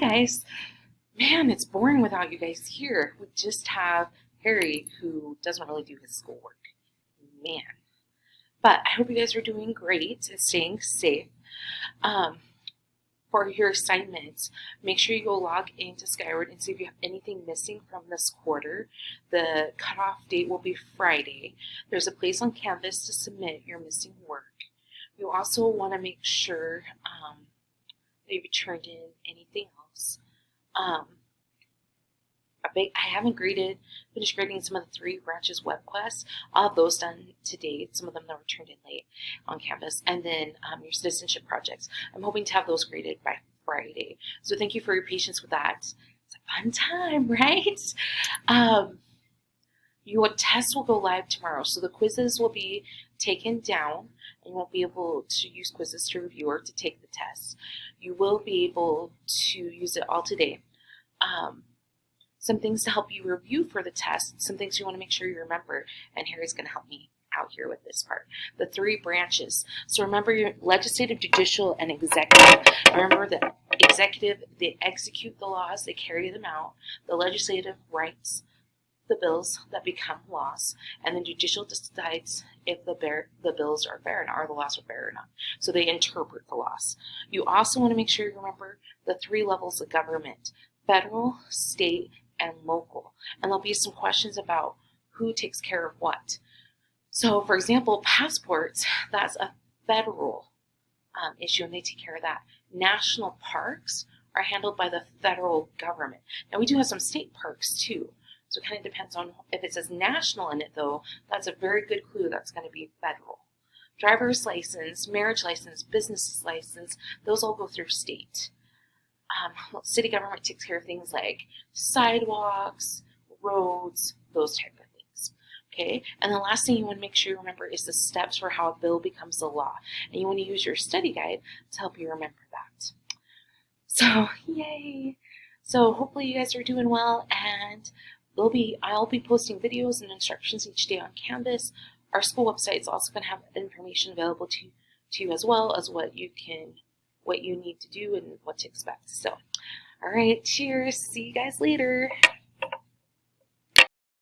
guys. Man, it's boring without you guys here. We just have Harry who doesn't really do his schoolwork. Man. But I hope you guys are doing great and staying safe. Um, for your assignments, make sure you go log into Skyward and see if you have anything missing from this quarter. The cutoff date will be Friday. There's a place on Canvas to submit your missing work. You also want to make sure that you've turned in anything else. I haven't finished grading some of the 3 branches web quests. I'll have those done today, some of them that were turned in late on Canvas, and then your citizenship projects. I'm hoping to have those graded by Friday. So thank you for your patience with that. It's a fun time, right? Your test will go live tomorrow, so the quizzes will be taken down, and you won't be able to use quizzes to review or to take the test. You will be able to use it all today. Some things to help you review for the test, some things you want to make sure you remember, and Harry's going to help me out here with this part. The 3 branches. So remember your legislative, judicial, and executive. Remember the executive, they execute the laws, they carry them out. The legislative writes the bills that become laws, and then judicial decides if the bills are fair or not, or the laws are fair or not. So they interpret the laws. You also want to make sure you remember the 3 levels of government: federal, state, and local. And there'll be some questions about who takes care of what. So, for example, passports, that's a federal issue, and they take care of that. National parks are handled by the federal government. Now, we do have some state parks, too. So it kind of depends on if it says national in it, though. That's a very good clue. That's going to be federal. Driver's license, marriage license, business license, those all go through state. City government takes care of things like sidewalks, roads, those type of things. Okay, and the last thing you want to make sure you remember is the steps for how a bill becomes a law. And you want to use your study guide to help you remember that. So, yay! So hopefully you guys are doing well, and I'll be posting videos and instructions each day on Canvas. Our school website is also going to have information available to you as well as what you need to do and what to expect. So, all right, cheers. See you guys later.